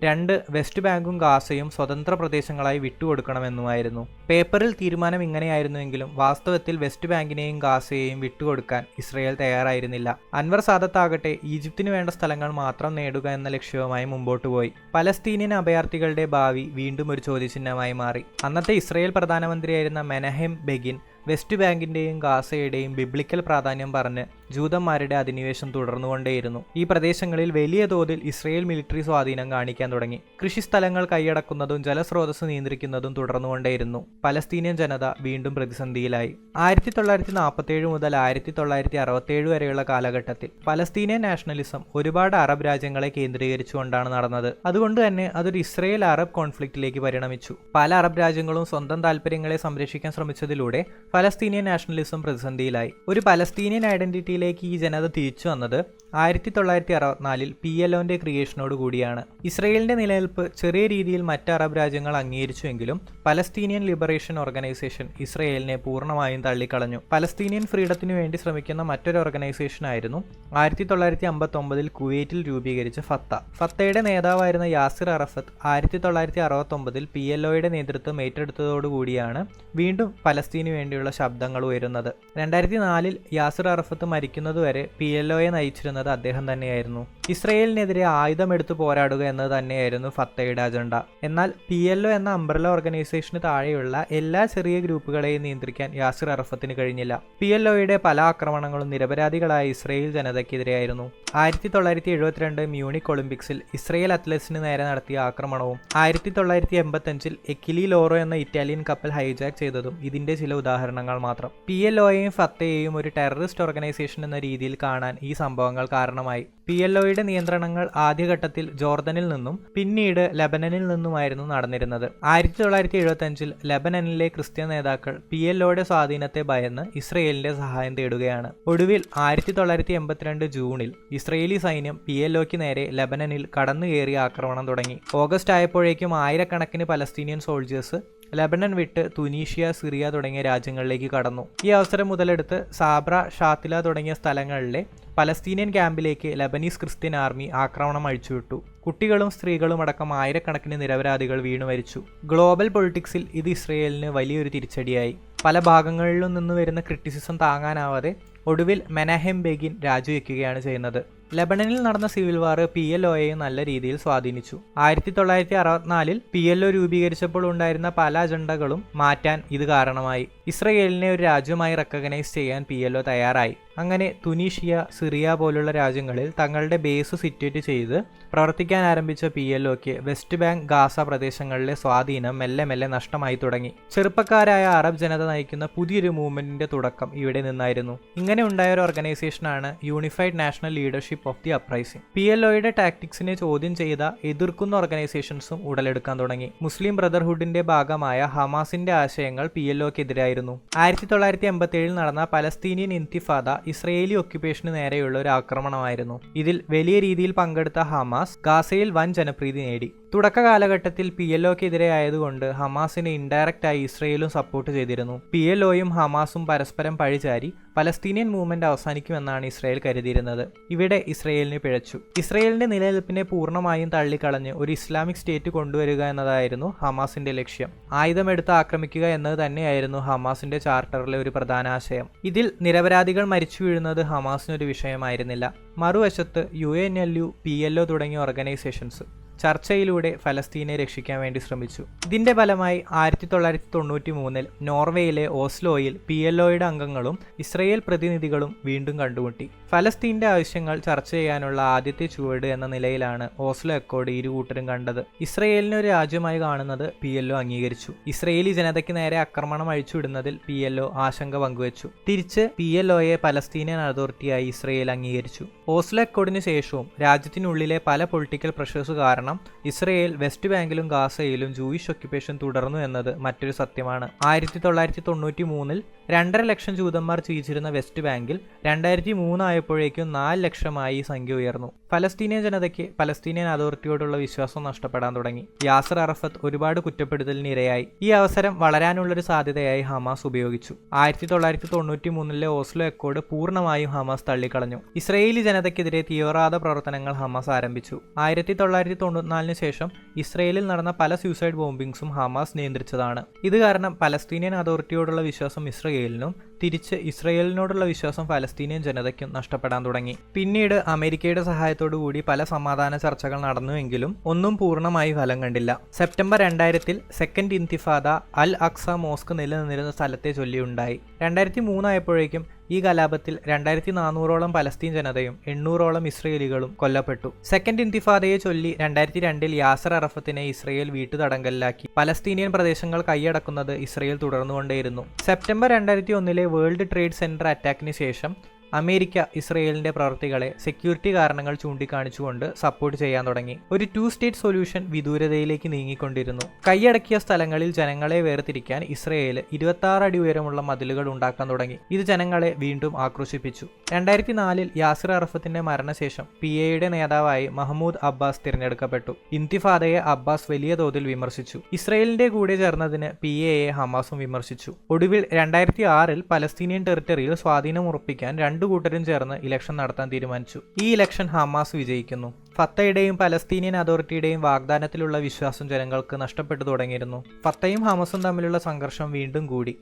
2 വെസ്റ്റ് ബാങ്കും ഗാസയും സ്വതന്ത്ര പ്രദേശങ്ങളായി വിട്ടുകൊടുക്കണമെന്നുമായിരുന്നു. പേപ്പറിൽ തീരുമാനം ഇങ്ങനെയായിരുന്നുവെങ്കിലും വാസ്തവത്തിൽ വെസ്റ്റ് ബാങ്കിനെയും ഗാസയെയും വിട്ടുകൊടുക്കാൻ ഇസ്രയേൽ തയ്യാറായിരുന്നില്ല. അൻവർ സാദത്ത് ആകട്ടെ ഈജിപ്തിന് വേണ്ട സ്ഥലങ്ങൾ മാത്രം നേടുക എന്ന ലക്ഷ്യവുമായി മുമ്പോട്ട് പോയി. പലസ്തീനിയൻ അഭയാർത്ഥികളുടെ ഭാവി വീണ്ടും ഒരു ചോദ്യചിഹ്നമായി മാറി. അന്നത്തെ ഇസ്രയേൽ പ്രധാനമന്ത്രിയായിരുന്ന മെനഹെം ബെഗിൻ വെസ്റ്റ് ബാങ്കിന്റെയും ഗാസയുടെയും ബിബ്ലിക്കൽ പ്രാധാന്യം പറഞ്ഞ് ജൂതന്മാരുടെ അധിനിവേശം തുടർന്നുകൊണ്ടേയിരുന്നു. ഈ പ്രദേശങ്ങളിൽ വലിയ തോതിൽ ഇസ്രയേൽ മിലിറ്ററി സ്വാധീനം കാണിക്കാൻ തുടങ്ങി. കൃഷിസ്ഥലങ്ങൾ കൈയടക്കുന്നതും ജലസ്രോതസ് നിയന്ത്രിക്കുന്നതും തുടർന്നുകൊണ്ടേയിരുന്നു. പലസ്തീനിയൻ ജനത വീണ്ടും പ്രതിസന്ധിയിലായി. 1947 മുതൽ 1967 വരെയുള്ള കാലഘട്ടത്തിൽ പലസ്തീനിയൻ നാഷണലിസം ഒരുപാട് അറബ് രാജ്യങ്ങളെ കേന്ദ്രീകരിച്ചുകൊണ്ടാണ് നടന്നത്. അതുകൊണ്ട് തന്നെ അതൊരു ഇസ്രയേൽ അറബ് കോൺഫ്ലിക്റ്റിലേക്ക് പരിണമിച്ചു. പല അറബ് രാജ്യങ്ങളും സ്വന്തം താല്പര്യങ്ങളെ സംരക്ഷിക്കാൻ ശ്രമിച്ചതിലൂടെ പലസ്തീനിയൻ നാഷണലിസം പ്രതിസന്ധിയിലായി. ഒരു പലസ്തീനിയൻ ഐഡന്റിറ്റിയിലേക്ക് ഈ ജനത തിരിച്ചു വന്നത് 1964 PLOന്റെ ക്രിയേഷനോട് കൂടിയാണ്. ഇസ്രയേലിന്റെ നിലനിൽപ്പ് ചെറിയ രീതിയിൽ മറ്റ് അറബ് രാജ്യങ്ങൾ അംഗീകരിച്ചുവെങ്കിലും പലസ്തീനിയൻ ലിബറേഷൻ ഓർഗനൈസേഷൻ ഇസ്രയേലിനെ പൂർണ്ണമായും തള്ളിക്കളഞ്ഞു. പലസ്തീനിയൻ ഫ്രീഡത്തിനു വേണ്ടി ശ്രമിക്കുന്ന മറ്റൊരു ഓർഗനൈസേഷനായിരുന്നു 1959 കുവൈറ്റിൽ രൂപീകരിച്ച ഫത്ത. ഫത്തയുടെ നേതാവായിരുന്ന യാസിർ അറഫത്ത് 1969 PLOയുടെ നേതൃത്വം ഏറ്റെടുത്തതോടുകൂടിയാണ് വീണ്ടും പലസ്തീനു വേണ്ടിയുള്ള ശബ്ദങ്ങൾ ഉയരുന്നത്. 2004 യാസിർ അറഫത്ത് മരിക്കുന്നതുവരെ PLOയെ നയിച്ചിരുന്നത് അദ്ദേഹം തന്നെയായിരുന്നു. ഇസ്രയേലിനെതിരെ ആയുധമെടുത്ത് പോരാടുക എന്നത് തന്നെയായിരുന്നു ഫത്തയുടെ അജണ്ട. എന്നാൽ PLO എന്ന അംബ്രല ഓർഗനൈസേഷന് താഴെയുള്ള എല്ലാ ചെറിയ ഗ്രൂപ്പുകളെയും നിയന്ത്രിക്കാൻ യാസിർ അറഫത്തിന് കഴിഞ്ഞില്ല. PLOയുടെ പല ആക്രമണങ്ങളും നിരപരാധികളായ ഇസ്രയേൽ ജനതയ്ക്കെതിരെയായിരുന്നു. 1972 മ്യൂണിക് ഒളിമ്പിക്സിൽ ഇസ്രയേൽ അത്ലറ്റ്സിന് നേരെ നടത്തിയ ആക്രമണവും 1985 എക്കിലി ലോറോ എന്ന ഇറ്റാലിയൻ കപ്പൽ ഹൈജാക്ക് ചെയ്തതും ഇതിന്റെ ചില ഉദാഹരണങ്ങൾ മാത്രം. PLOയെയും ഫത്തയെയും ഒരു ടെററിസ്റ്റ് ഓർഗനൈസേഷൻ എന്ന രീതിയിൽ കാണാൻ ഈ സംഭവങ്ങൾ കാരണമായി. PLOയുടെ ഇസ്രയേലിന്റെ നിയന്ത്രണങ്ങൾ ആദ്യഘട്ടത്തിൽ ജോർദനിൽ നിന്നും പിന്നീട് ലെബനനിൽ നിന്നുമായിരുന്നു നടന്നിരുന്നത്. 1975 ലെബനനിലെ ക്രിസ്ത്യൻ നേതാക്കൾ PLOയുടെ സ്വാധീനത്തെ ഭയന്ന് ഇസ്രയേലിന്റെ സഹായം തേടുകയാണ്. ഒടുവിൽ 1982 ജൂണിൽ ഇസ്രയേലി സൈന്യം PLOയ്ക്ക് നേരെ ലെബനനിൽ കടന്നുകയറി ആക്രമണം തുടങ്ങി. ഓഗസ്റ്റ് ആയപ്പോഴേക്കും ആയിരക്കണക്കിന് പലസ്തീനിയൻ സോൾജേഴ്സ് ലെബനൻ വിട്ട് തുനീഷ്യ, സിറിയ തുടങ്ങിയ രാജ്യങ്ങളിലേക്ക് കടന്നു. ഈ അവസരം മുതലെടുത്ത് സാബ്ര, ഷാത്തില തുടങ്ങിയ സ്ഥലങ്ങളിലെ പലസ്തീനിയൻ ക്യാമ്പിലേക്ക് ലെബനീസ് ക്രിസ്ത്യൻ ആർമി ആക്രമണം അഴിച്ചുവിട്ടു. കുട്ടികളും സ്ത്രീകളും അടക്കം ആയിരക്കണക്കിന് നിരപരാധികൾ വീണു മരിച്ചു. ഗ്ലോബൽ പൊളിറ്റിക്സിൽ ഇത് ഇസ്രയേലിന് വലിയൊരു തിരിച്ചടിയായി. പല ഭാഗങ്ങളിലും നിന്ന് വരുന്ന ക്രിറ്റിസിസം താങ്ങാനാവാതെ ഒടുവിൽ മെനാഹെം ബെഗിൻ രാജിവെക്കുകയാണ് ചെയ്യുന്നത്. ലെബനനിൽ നടന്ന സിവിൽ വാർ PLOയെ നല്ല രീതിയിൽ സ്വാധീനിച്ചു. 1964 PLO രൂപീകരിച്ചപ്പോൾ ഉണ്ടായിരുന്ന പല അജണ്ടകളും മാറ്റാൻ ഇത് കാരണമായി. ഇസ്രയേലിനെ ഒരു രാജ്യമായി റെക്കഗ്നൈസ് ചെയ്യാൻ PLO തയ്യാറായി. അങ്ങനെ തുനീഷ്യ, സിറിയ പോലുള്ള രാജ്യങ്ങളിൽ തങ്ങളുടെ ബേസ് സിറ്റുവേറ്റ് ചെയ്ത് പ്രവർത്തിക്കാൻ ആരംഭിച്ച PLOയ്ക്ക് വെസ്റ്റ് ബാങ്ക്, ഗാസ പ്രദേശങ്ങളിലെ സ്വാധീനം മെല്ലെ മെല്ലെ നഷ്ടമായി തുടങ്ങി. ചെറുപ്പക്കാരായ അറബ് ജനത നയിക്കുന്ന പുതിയൊരു മൂവ്മെന്റിന്റെ തുടക്കം ഇവിടെ നിന്നായിരുന്നു. ഇങ്ങനെ ഉണ്ടായ ഒരു ഓർഗനൈസേഷനാണ് unified national leadership of the uprising. PLOയുടെ ടാക്ടിക്സിനെ ചോദ്യം ചെയ്ത, എതിർക്കുന്ന ഓർഗനൈസേഷൻസും ഉടലെടുക്കാൻ തുടങ്ങി. മുസ്ലിം ബ്രദർഹുഡിന്റെ ഭാഗമായ ഹമാസിന്റെ ആശയങ്ങൾ PLOയ്ക്കെതിരായിരുന്നു. 1987 നടന്ന പലസ്തീനിയൻ ഇൻതിഫാദ ഇസ്രയേലി ഒക്യുപ്പേഷന് നേരെയുള്ള ഒരു ആക്രമണമായിരുന്നു. ഇതിൽ വലിയ രീതിയിൽ പങ്കെടുത്ത ഹമാസ് ഗാസയിൽ വൻ ജനപ്രീതി നേടി. തുടക്ക കാലഘട്ടത്തിൽ PLOയ്ക്കെതിരെ ആയതുകൊണ്ട് ഹമാസിനെ ഇൻഡയറക്റ്റ് ആയി ഇസ്രയേലും സപ്പോർട്ട് ചെയ്തിരുന്നു. PLOയും ഹമാസും പരസ്പരം പഴിചാരി പലസ്തീനിയൻ മൂവ്മെന്റ് അവസാനിക്കുമെന്നാണ് ഇസ്രയേൽ കരുതിയിരുന്നത്. ഇവിടെ ഇസ്രയേലിന് പിഴച്ചു. ഇസ്രയേലിന്റെ നിലനിൽപ്പിനെ പൂർണ്ണമായും തള്ളിക്കളഞ്ഞ് ഒരു ഇസ്ലാമിക് സ്റ്റേറ്റ് കൊണ്ടുവരിക എന്നതായിരുന്നു ഹമാസിന്റെ ലക്ഷ്യം. ആയുധമെടുത്ത് ആക്രമിക്കുക എന്നത് തന്നെയായിരുന്നു ഹമാസിന്റെ ചാർട്ടറിലെ ഒരു പ്രധാന ആശയം. ഇതിൽ നിരപരാധികൾ മരിച്ചു വീഴുന്നത് ഹമാസിനൊരു വിഷയമായിരുന്നില്ല. മറുവശത്ത് UNLU, PLO തുടങ്ങിയ ഓർഗനൈസേഷൻസ് ചർച്ചയിലൂടെ ഫലസ്തീനെ രക്ഷിക്കാൻ വേണ്ടി ശ്രമിച്ചു. ഇതിന്റെ ഫലമായി 1993 നോർവേയിലെ ഓസ്ലോയിൽ PLOയുടെ അംഗങ്ങളും ഇസ്രയേൽ പ്രതിനിധികളും വീണ്ടും കണ്ടുമുട്ടി. ഫലസ്തീന്റെ ആവശ്യങ്ങൾ ചർച്ച ചെയ്യാനുള്ള ആദ്യത്തെ ചുവട് എന്ന നിലയിലാണ് ഓസ്ലോ അക്കോർഡ് ഇരു കൂട്ടരും കണ്ടത്. ഇസ്രയേലിനെ ഒരു രാജ്യമായി കാണുന്നത് PLO അംഗീകരിച്ചു. ഇസ്രയേലി ജനതയ്ക്ക് നേരെ ആക്രമണം അഴിച്ചുവിടുന്നതിൽ PLO ആശങ്ക പങ്കുവച്ചു. തിരിച്ച് PLOയെ പലസ്തീനിയൻ അതോറിറ്റിയായി ഇസ്രയേൽ അംഗീകരിച്ചു. ഓസ്ലോ അക്കോർഡിന് ശേഷവും രാജ്യത്തിനുള്ളിലെ പല പൊളിറ്റിക്കൽ പ്രഷേഴ്സ് കാരണം ഇസ്രയേൽ വെസ്റ്റ് ബാങ്കിലും ഗാസയിലും ജൂയിഷ് ഒക്യുപ്പേഷൻ തുടർന്നു എന്നത് മറ്റൊരു സത്യമാണ്. 1993 2.5 ലക്ഷം ജൂതന്മാർ ജീവിച്ചിരുന്ന വെസ്റ്റ് ബാങ്കിൽ 2003 ആയപ്പോഴേക്കും 4 ലക്ഷമായി ഈ സംഖ്യ ഉയർന്നു. ഫലസ്തീനിയൻ ജനതയ്ക്ക് പലസ്തീനിയൻ അതോറിറ്റിയോടുള്ള വിശ്വാസം നഷ്ടപ്പെടാൻ തുടങ്ങി. യാസർ അറഫത്ത് ഒരുപാട് കുറ്റപ്പെടുത്തലിന് ഇരയായി. ഈ അവസരം വളരാനുള്ളൊരു സാധ്യതയായി ഹമാസ് ഉപയോഗിച്ചു. 1993 ഓസ്ലോ അക്കോർഡ് പൂർണ്ണമായും ഹമാസ് തള്ളിക്കളഞ്ഞു. ഇസ്രയേലി ജനതയ്ക്കെതിരെ തീവ്രവാദ പ്രവർത്തനങ്ങൾ ഹമാസ് ആരംഭിച്ചു. 1994 ശേഷം ഇസ്രയേലിൽ നടന്ന പല സൂസൈഡ് ബോംബിംഗ്സും ഹമാസ് നിയന്ത്രിച്ചതാണ്. ഇത് കാരണം പലസ്തീനിയൻ അതോറിറ്റിയോടുള്ള വിശ്വാസം ഇസ്രയേലിനും തിരിച്ച് ഇസ്രയേലിനോടുള്ള വിശ്വാസം ഫലസ്തീനിയൻ ജനതയ്ക്കും നഷ്ടപ്പെടാൻ തുടങ്ങി. പിന്നീട് അമേരിക്കയുടെ സഹായത്തോടുകൂടി പല സമാധാന ചർച്ചകൾ നടന്നുവെങ്കിലും ഒന്നും പൂർണ്ണമായി ഫലം കണ്ടില്ല. സെപ്റ്റംബർ 2000 സെക്കൻഡ് ഇൻതിഫാദ അൽ അക്സ മോസ്ക് നിലനിന്നിരുന്ന സ്ഥലത്തെ ചൊല്ലിയുണ്ടായി. 2003 ആയപ്പോഴേക്കും ഈ കലാപത്തിൽ 2400ഓളം പലസ്തീൻ ജനതയും 800ഓളം ഇസ്രയേലികളും കൊല്ലപ്പെട്ടു. സെക്കൻഡ് ഇൻതിഫാദയെ ചൊല്ലി 2002 യാസർ അറഫത്തിനെ ഇസ്രയേൽ വീട്ടുതടങ്കലിലാക്കി. പലസ്തീനിയൻ പ്രദേശങ്ങൾ കൈയടക്കുന്നത് ഇസ്രയേൽ തുടർന്നുകൊണ്ടേയിരുന്നു. സെപ്റ്റംബർ 2001 വേൾഡ് ട്രേഡ് സെന്റർ അറ്റാക്കിന് ശേഷം അമേരിക്ക ഇസ്രയേലിന്റെ പ്രവൃത്തികളെ സെക്യൂരിറ്റി കാരണങ്ങൾ ചൂണ്ടിക്കാണിച്ചുകൊണ്ട് സപ്പോർട്ട് ചെയ്യാൻ തുടങ്ങി. ഒരു 2 സ്റ്റേറ്റ് സൊല്യൂഷൻ വിദൂരതയിലേക്ക് നീങ്ങിക്കൊണ്ടിരുന്നു. കൈയടക്കിയ സ്ഥലങ്ങളിൽ ജനങ്ങളെ വേർതിരിക്കാൻ ഇസ്രയേൽ 26 അടി ഉയരമുള്ള മതിലുകൾ ഉണ്ടാക്കാൻ തുടങ്ങി. ഇത് ജനങ്ങളെ വീണ്ടും ആക്രോശിപ്പിച്ചു. 2004 യാസിർ അറഫത്തിന്റെ മരണശേഷം PAയുടെ നേതാവായി മഹ്മൂദ് അബ്ബാസ് തിരഞ്ഞെടുക്കപ്പെട്ടു. ഇൻതിഫാദയെ അബ്ബാസ് വലിയ തോതിൽ വിമർശിച്ചു. ഇസ്രയേലിന്റെ കൂടെ ചേർന്നതിന് PAയെ ഹമാസും വിമർശിച്ചു. ഒടുവിൽ 2006 പലസ്തീനിയൻ ടെറിട്ടറിയിൽ സ്വാധീനം ഉറപ്പിക്കാൻ രണ്ടു കൂട്ടരും ചേർന്ന് ഇലക്ഷൻ നടത്താൻ തീരുമാനിച്ചു. ഈ ഇലക്ഷൻ ഹമാസ് വിജയിക്കുന്നു. ഫത്തയുടെയും പലസ്തീനിയൻ അതോറിറ്റിയുടെയും വാഗ്ദാനത്തിലുള്ള വിശ്വാസം ജനങ്ങൾക്ക് നഷ്ടപ്പെട്ടു തുടങ്ങിയിരുന്നു. ഫത്തയും ഹമാസും തമ്മിലുള്ള സംഘർഷം വീണ്ടും കൂടി.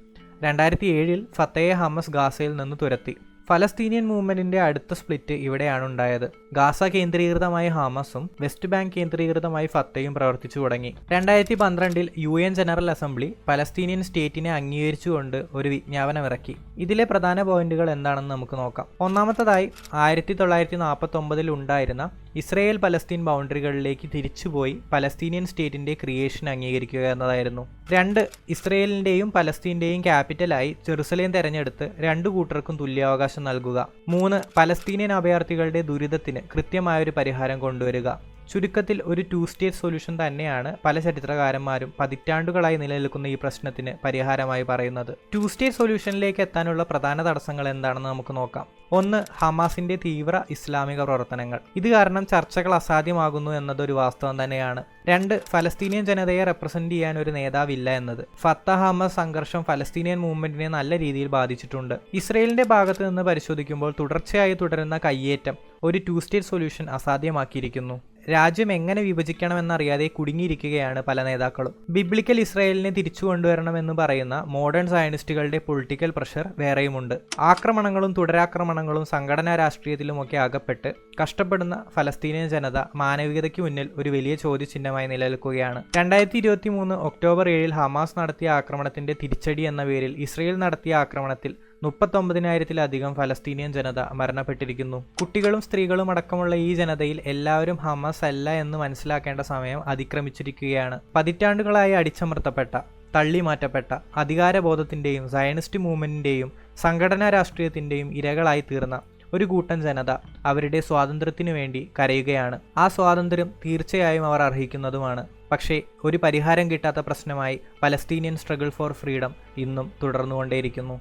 2007 ഫത്തയെ ഹമാസ് ഗാസയിൽ നിന്ന് തുരത്തി. ഫലസ്തീനിയൻ മൂവ്മെന്റിന്റെ അടുത്ത സ്പ്ലിറ്റ് ഇവിടെയാണ് ഉണ്ടായത്. ഗാസ കേന്ദ്രീകൃതമായി ഹമാസും വെസ്റ്റ് ബാങ്ക് കേന്ദ്രീകൃതമായി ഫത്തയും പ്രവർത്തിച്ചു തുടങ്ങി. 2012 UN ജനറൽ അസംബ്ലി പലസ്തീനിയൻ സ്റ്റേറ്റിനെ അംഗീകരിച്ചുകൊണ്ട് ഒരു വിജ്ഞാപനമിറക്കി. ഇതിലെ പ്രധാന പോയിന്റുകൾ എന്താണെന്ന് നമുക്ക് നോക്കാം. ഒന്നാമത്തേതായി 1949 ഉണ്ടായിരുന്ന ഇസ്രയേൽ പലസ്തീൻ ബൗണ്ടറികളിലേക്ക് തിരിച്ചുപോയി പലസ്തീനിയൻ സ്റ്റേറ്റിന്റെ ക്രിയേഷൻ അംഗീകരിക്കുക എന്നതായിരുന്നു. 2. ഇസ്രയേലിന്റെയും പലസ്തീന്റെയും ക്യാപിറ്റലായി ജെറുസലേം തെരഞ്ഞെടുത്ത് രണ്ടു കൂട്ടർക്കും തുല്യാവകാശം നൽകുക. 3. പലസ്തീനിയൻ അഭയാർത്ഥികളുടെ ദുരിതത്തിന് കൃത്യമായൊരു പരിഹാരം കൊണ്ടുവരിക. ചുരുക്കത്തിൽ ഒരു 2 സ്റ്റേറ്റ് സൊല്യൂഷൻ തന്നെയാണ് പല ചരിത്രകാരന്മാരും പതിറ്റാണ്ടുകളായി നിലനിൽക്കുന്ന ഈ പ്രശ്നത്തിന് പരിഹാരമായി പറയുന്നത്. 2 സ്റ്റേറ്റ് സൊല്യൂഷനിലേക്ക് എത്താനുള്ള പ്രധാന തടസ്സങ്ങൾ എന്താണെന്ന് നമുക്ക് നോക്കാം. 1. ഹമാസിന്റെ തീവ്ര ഇസ്ലാമിക പ്രവർത്തനങ്ങൾ. ഇത് കാരണം ചർച്ചകൾ അസാധ്യമാകുന്നു എന്നതൊരു വാസ്തവം തന്നെയാണ്. 2. ഫലസ്തീനിയൻ ജനതയെ റെപ്രസെന്റ് ചെയ്യാൻ ഒരു നേതാവില്ല എന്നത്. ഫത്തഹ് ഹമാസ് സംഘർഷം ഫലസ്തീനിയൻ മൂവ്മെന്റിനെ നല്ല രീതിയിൽ ബാധിച്ചിട്ടുണ്ട്. ഇസ്രയേലിന്റെ ഭാഗത്ത് നിന്ന് പരിശോധിക്കുമ്പോൾ തുടർച്ചയായി തുടരുന്ന കയ്യേറ്റം ഒരു 2 സ്റ്റേറ്റ് സൊല്യൂഷൻ അസാധ്യമാക്കിയിരിക്കുന്നു. രാജ്യം എങ്ങനെ വിഭജിക്കണമെന്നറിയാതെ കുടുങ്ങിയിരിക്കുകയാണ് പല നേതാക്കളും. ബിബ്ലിക്കൽ ഇസ്രായേലിനെ തിരിച്ചു കൊണ്ടുവരണമെന്ന് പറയുന്ന മോഡേൺ സയനിസ്റ്റുകളുടെ പൊളിറ്റിക്കൽ പ്രഷർ വേറെയുമുണ്ട്. ആക്രമണങ്ങളും തുടരാക്രമണങ്ങളും സംഘടനാ രാഷ്ട്രീയത്തിലുമൊക്കെ അകപ്പെട്ട് കഷ്ടപ്പെടുന്ന ഫലസ്തീനിയൻ ജനത മാനവികതയ്ക്ക് മുന്നിൽ ഒരു വലിയ ചോദ്യചിഹ്നമായി നിലനിൽക്കുകയാണ്. 2023 ഒക്ടോബർ 7 ഹമാസ് നടത്തിയ ആക്രമണത്തിന്റെ തിരിച്ചടി എന്ന പേരിൽ ഇസ്രയേൽ നടത്തിയ ആക്രമണത്തിൽ 39,000-ലധികം ഫലസ്തീനിയൻ ജനത മരണപ്പെട്ടിരിക്കുന്നു. കുട്ടികളും സ്ത്രീകളും അടക്കമുള്ള ഈ ജനതയിൽ എല്ലാവരും ഹമാസ് അല്ല എന്ന് മനസ്സിലാക്കേണ്ട സമയം അതിക്രമിച്ചിരിക്കുകയാണ്. പതിറ്റാണ്ടുകളായി അടിച്ചമർത്തപ്പെട്ട, തള്ളിമാറ്റപ്പെട്ട, അധികാരബോധത്തിന്റെയും സയനിസ്റ്റ് മൂവ്മെന്റിന്റെയും സംഘടനാ രാഷ്ട്രീയത്തിന്റെയും ഇരകളായി തീർന്ന ഒരു കൂട്ടം ജനത അവരുടെ സ്വാതന്ത്ര്യത്തിനു വേണ്ടി കരയുകയാണ്. ആ സ്വാതന്ത്ര്യം തീർച്ചയായും അവർ അർഹിക്കുന്നതുമാണ്. പക്ഷേ ഒരു പരിഹാരം കിട്ടാത്ത പ്രശ്നമായി പലസ്തീനിയൻ സ്ട്രഗിൾ ഫോർ ഫ്രീഡം ഇന്നും തുടർന്നുകൊണ്ടേയിരിക്കുന്നു.